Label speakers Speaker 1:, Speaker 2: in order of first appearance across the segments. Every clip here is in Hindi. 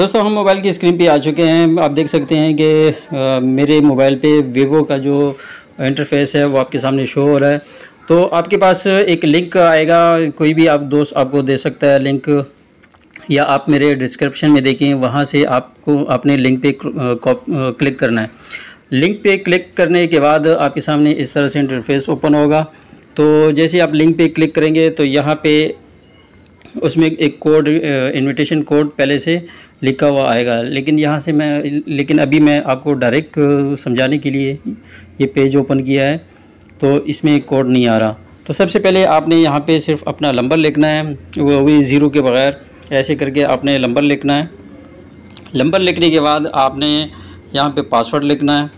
Speaker 1: दोस्तों हम मोबाइल की स्क्रीन पे आ चुके हैं। आप देख सकते हैं कि मेरे मोबाइल पे वीवो का जो इंटरफेस है वो आपके सामने शो हो रहा है। तो आपके पास एक लिंक आएगा, कोई भी आप दोस्त आपको दे सकता है लिंक, या आप मेरे डिस्क्रिप्शन में देखें, वहाँ से आपको अपने लिंक पे क्लिक करना है। लिंक पे क्लिक करने के बाद आपके सामने इस तरह से इंटरफेस ओपन होगा। तो जैसे आप लिंक पे क्लिक करेंगे तो यहाँ पे उसमें एक कोड, इनविटेशन कोड पहले से लिखा हुआ आएगा, लेकिन अभी मैं आपको डायरेक्ट समझाने के लिए ये पेज ओपन किया है, तो इसमें कोड नहीं आ रहा। तो सबसे पहले आपने यहाँ पे सिर्फ अपना नंबर लिखना है, वो भी ज़ीरो के बगैर, ऐसे करके आपने नंबर लिखना है। नंबर लिखने के बाद आपने यहाँ पे पासवर्ड लिखना है।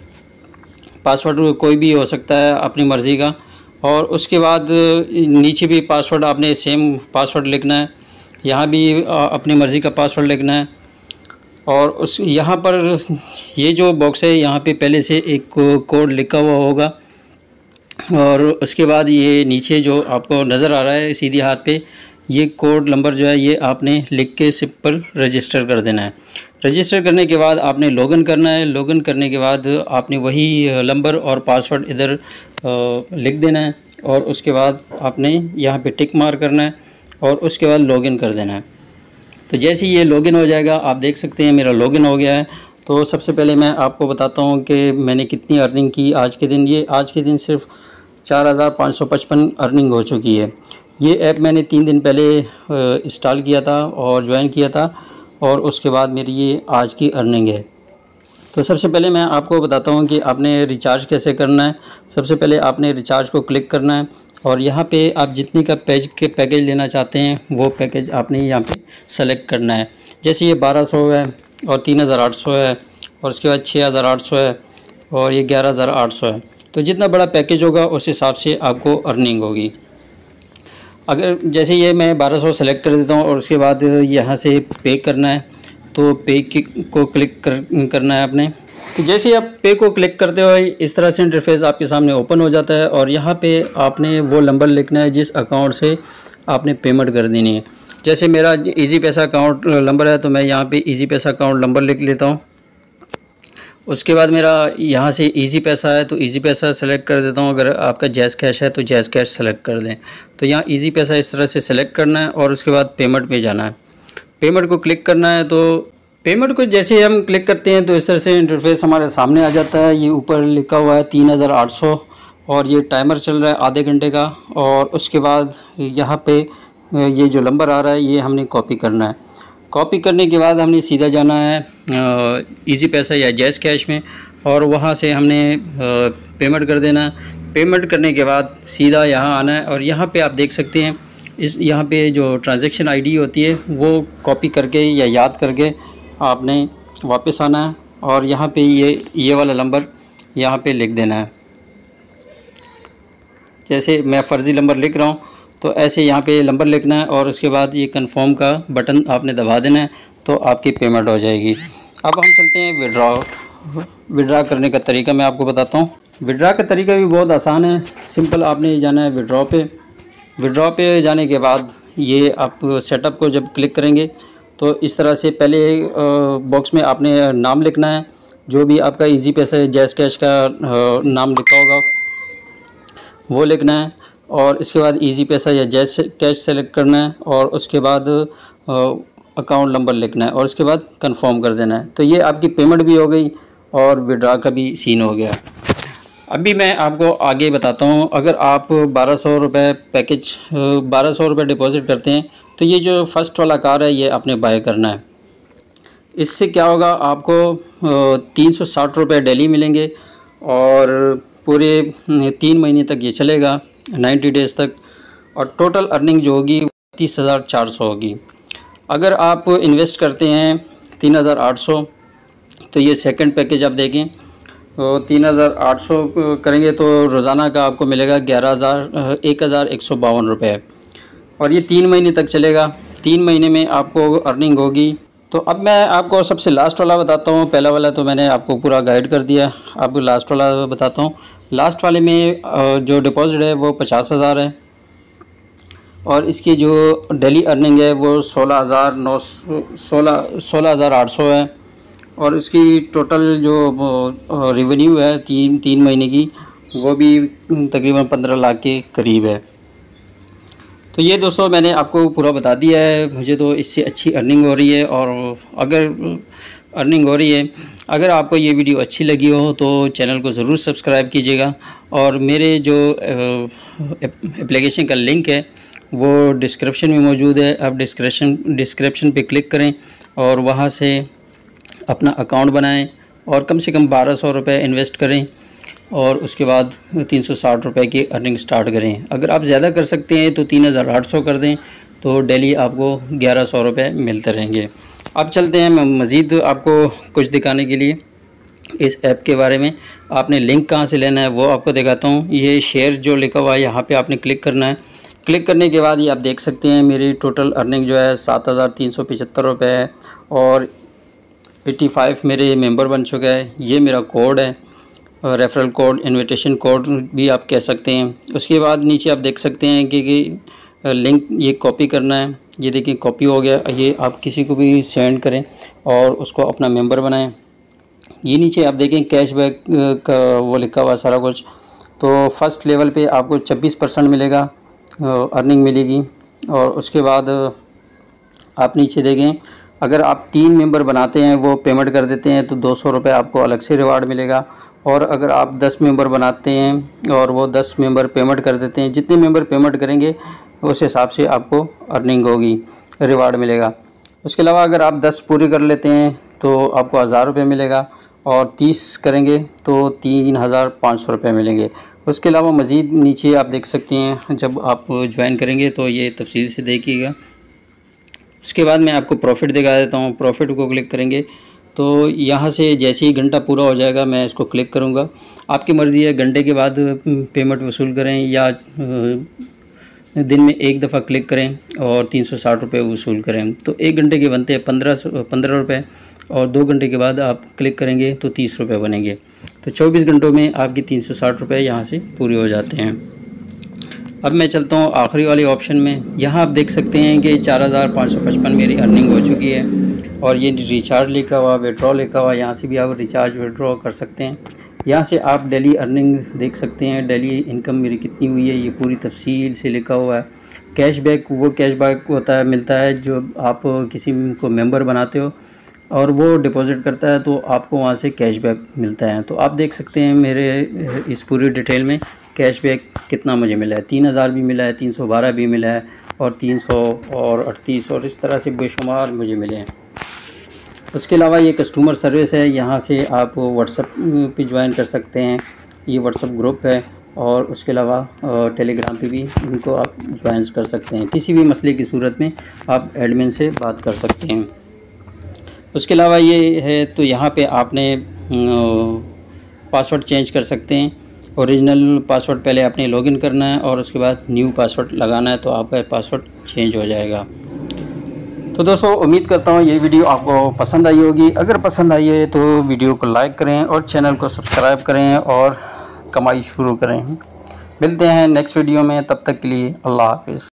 Speaker 1: पासवर्ड कोई भी हो सकता है अपनी मर्ज़ी का, और उसके बाद नीचे भी पासवर्ड आपने सेम पासवर्ड लिखना है। यहाँ भी अपनी मर्ज़ी का पासवर्ड लिखना है। और उस यहाँ पर ये जो बॉक्स है यहाँ पे पहले से एक कोड लिखा हुआ होगा, और उसके बाद ये नीचे जो आपको नज़र आ रहा है सीधे हाथ पे, ये कोड नंबर जो है ये आपने लिख के सिंपल रजिस्टर कर देना है। रजिस्टर करने के बाद आपने लॉगिन करना है। लॉगिन करने के बाद आपने वही नंबर और पासवर्ड इधर लिख देना है, और उसके बाद आपने यहाँ पे टिक मार करना है, और उसके बाद लॉगिन कर देना है। तो जैसे ये लॉगिन हो जाएगा, आप देख सकते हैं मेरा लॉगिन हो गया है। तो सबसे पहले मैं आपको बताता हूँ कि मैंने कितनी अर्निंग की आज के दिन। ये आज के दिन सिर्फ 4555 अर्निंग हो चुकी है। ये ऐप मैंने 3 दिन पहले इंस्टॉल किया था और ज्वाइन किया था, और उसके बाद मेरी ये आज की अर्निंग है। तो सबसे पहले मैं आपको बताता हूँ कि आपने रिचार्ज कैसे करना है। सबसे पहले आपने रिचार्ज को क्लिक करना है, और यहाँ पे आप जितनी का पैकेज लेना चाहते हैं वो पैकेज आपने यहाँ पे सेलेक्ट करना है। जैसे ये 1200 है, और 3800 है, और उसके बाद 6800 है, और ये 11800 है। तो जितना बड़ा पैकेज होगा उस हिसाब से आपको अर्निंग होगी। अगर जैसे ये मैं 1200 सेलेक्ट कर देता हूँ, और उसके बाद यहाँ से पे करना है, तो पे को क्लिक करना है आपने। तो जैसे ही आप पे को क्लिक करते हो इस तरह से इंटरफेस आपके सामने ओपन हो जाता है, और यहाँ पे आपने वो नंबर लिखना है जिस अकाउंट से आपने पेमेंट कर देनी है। जैसे मेरा इजी पैसा अकाउंट नंबर है, तो मैं यहाँ पे इजी पैसा अकाउंट नंबर लिख लेता हूँ। उसके बाद मेरा यहाँ से इजी पैसा है तो इजी पैसा सेलेक्ट कर देता हूँ। अगर आपका जैज़ कैश है तो जैज़ कैश सेलेक्ट कर दें। तो यहाँ इजी पैसा इस तरह से सेलेक्ट करना है, और उसके बाद पेमेंट में जाना है। पेमेंट को क्लिक करना है। तो पेमेंट को जैसे हम क्लिक करते हैं तो इस तरह से इंटरफेस हमारे सामने आ जाता है। ये ऊपर लिखा हुआ है 3800, और ये टाइमर चल रहा है आधे घंटे का। और उसके बाद यहाँ पे ये जो नंबर आ रहा है ये हमने कॉपी करना है। कॉपी करने के बाद हमने सीधा जाना है इजी पैसा या जैज़ कैश में, और वहाँ से हमने पेमेंट कर देना। पेमेंट करने के बाद सीधा यहाँ आना है, और यहाँ पे आप देख सकते हैं यहाँ पे जो ट्रांजैक्शन आईडी होती है वो कॉपी करके या याद करके आपने वापस आना है, और यहाँ पे ये वाला नंबर यहाँ पे लिख देना है। जैसे मैं फ़र्ज़ी नंबर लिख रहा हूँ तो ऐसे यहाँ पे नंबर लिखना है, और उसके बाद ये कंफर्म का बटन आपने दबा देना है, तो आपकी पेमेंट हो जाएगी। अब हम चलते हैं विड्रॉ करने का तरीका मैं आपको बताता हूँ। विड्रॉ का तरीका भी बहुत आसान है, सिंपल। आपने जाना है विड्रॉ पे जाने के बाद ये आप सेटअप को जब क्लिक करेंगे तो इस तरह से पहले बॉक्स में आपने नाम लिखना है, जो भी आपका इजी पैसा जैज़ कैश का नाम लिखा होगा वो लिखना है, और इसके बाद इजी पैसा या जैज़ कैश सेलेक्ट करना है, और उसके बाद अकाउंट नंबर लिखना है, और उसके बाद कंफर्म कर देना है। तो ये आपकी पेमेंट भी हो गई और विड्रॉ का भी सीन हो गया। अभी मैं आपको आगे बताता हूँ। अगर आप 1200 रुपये पैकेज 1200 रुपये डिपॉज़िट करते हैं तो ये जो फर्स्ट वाला कार है ये आपने बाय करना है। इससे क्या होगा, आपको 360 रुपये डेली मिलेंगे, और पूरे 3 महीने तक ये चलेगा, 90 डेज़ तक, और टोटल अर्निंग जो होगी 30,400 होगी। अगर आप इन्वेस्ट करते हैं 3,800, तो ये सेकंड पैकेज आप देखें तो 3,800 करेंगे तो रोज़ाना का आपको मिलेगा 1,152 रुपये, और ये 3 महीने तक चलेगा। 3 महीने में आपको अर्निंग होगी। तो अब मैं आपको सबसे लास्ट वाला बताता हूँ। पहला वाला तो मैंने आपको पूरा गाइड कर दिया, आपको लास्ट वाला बताता हूँ। लास्ट वाले में जो डिपॉज़िट है वो 50,000 है। और इसकी जो डेली अर्निंग है वो 16,800 है। और इसकी टोटल जो रेवेन्यू है तीन महीने की, वो भी तकरीबन 15 लाख के करीब है। तो ये दोस्तों मैंने आपको पूरा बता दिया है। मुझे तो इससे अच्छी अर्निंग हो रही है, और अगर आपको ये वीडियो अच्छी लगी हो तो चैनल को ज़रूर सब्सक्राइब कीजिएगा। और मेरे जो एप्लीकेशन का लिंक है वो डिस्क्रिप्शन में मौजूद है। आप डिस्क्रिप्शन पे क्लिक करें और वहाँ से अपना अकाउंट बनाएं और कम से कम 1200 रुपये इन्वेस्ट करें, और उसके बाद 360 रुपये की अर्निंग स्टार्ट करें। अगर आप ज़्यादा कर सकते हैं तो 3800 कर दें, तो डेली आपको 1100 रुपये मिलते रहेंगे। अब चलते हैं मैं मज़ीद आपको कुछ दिखाने के लिए इस ऐप के बारे में। आपने लिंक कहाँ से लेना है वो आपको दिखाता हूँ। ये शेयर जो लिखा हुआ है यहाँ पे आपने क्लिक करना है। क्लिक करने के बाद ये आप देख सकते हैं मेरी टोटल अर्निंग जो है 7375 रुपये है, और 85 मेरे मेंबर बन चुका है। ये मेरा कोड है, रेफरल कोड, इनविटेशन कोड भी आप कह सकते हैं। उसके बाद नीचे आप देख सकते हैं कि लिंक ये कॉपी करना है। ये देखिए कॉपी हो गया। ये आप किसी को भी सेंड करें और उसको अपना मेंबर बनाएं। ये नीचे आप देखें कैशबैक का वो लिखा हुआ सारा कुछ। तो फर्स्ट लेवल पे आपको 26% मिलेगा, अर्निंग मिलेगी। और उसके बाद आप नीचे देखें, अगर आप 3 मेंबर बनाते हैं, वो पेमेंट कर देते हैं, तो 200 रुपये आपको अलग से रिवार्ड मिलेगा। और अगर आप 10 मेंबर बनाते हैं और वो 10 मेंबर पेमेंट कर देते हैं, जितने मेंबर पेमेंट करेंगे उस हिसाब से आपको अर्निंग होगी, रिवार्ड मिलेगा। उसके अलावा अगर आप 10 पूरे कर लेते हैं तो आपको 1000 रुपये मिलेगा, और 30 करेंगे तो 3500 रुपये मिलेंगे। उसके अलावा मज़ीद नीचे आप देख सकते हैं, जब आप ज्वाइन करेंगे तो ये तफसील से देखिएगा। उसके बाद मैं आपको प्रॉफिट दिखा देता हूँ। प्रॉफिट को क्लिक करेंगे तो यहाँ से जैसे ही घंटा पूरा हो जाएगा मैं इसको क्लिक करूँगा। आपकी मर्ज़ी है घंटे के बाद पेमेंट वसूल करें या दिन में एक दफ़ा क्लिक करें और 360 रुपये वसूल करें। तो 1 घंटे के बनते हैं 15 रुपये, और 2 घंटे के बाद आप क्लिक करेंगे तो 30 रुपये बनेंगे। तो 24 घंटों में आपकी 360 रुपये यहाँ से पूरे हो जाते हैं। अब मैं चलता हूँ आखिरी वाले ऑप्शन में। यहाँ आप देख सकते हैं कि 4555 मेरी अर्निंग हो चुकी है, और ये रिचार्ज लिखा हुआ, विड्रॉ लिखा हुआ। यहाँ से भी आप रिचार्ज विड्रॉ कर सकते हैं। यहाँ से आप डेली अर्निंग देख सकते हैं, डेली इनकम मेरी कितनी हुई है, ये पूरी तफसील से लिखा हुआ है। कैशबैक वो कैशबैक होता है, मिलता है जो आप किसी को मेंबर बनाते हो और वो डिपॉज़िट करता है, तो आपको वहाँ से कैशबैक मिलता है। तो आप देख सकते हैं मेरे इस पूरी डिटेल में कैशबैक कितना मुझे मिला है। 3000 भी मिला है, 312 भी मिला है, और 300 और 38 और इस तरह से बेशुमार मुझे मिले हैं। उसके अलावा ये कस्टमर सर्विस है। यहाँ से आप व्हाट्सएप पे ज्वाइन कर सकते हैं, ये व्हाट्सएप ग्रुप है। और उसके अलावा टेलीग्राम पे भी इनको आप ज्वाइन कर सकते हैं। किसी भी मसले की सूरत में आप एडमिन से बात कर सकते हैं। उसके अलावा ये है, तो यहाँ पे आपने पासवर्ड चेंज कर सकते हैं। ओरिजिनल पासवर्ड पहले आपने लॉगिन करना है और उसके बाद न्यू पासवर्ड लगाना है, तो आपका पासवर्ड चेंज हो जाएगा। तो दोस्तों उम्मीद करता हूँ ये वीडियो आपको पसंद आई होगी। अगर पसंद आई है तो वीडियो को लाइक करें और चैनल को सब्सक्राइब करें और कमाई शुरू करें। मिलते हैं नेक्स्ट वीडियो में, तब तक के लिए अल्लाह हाफिज़।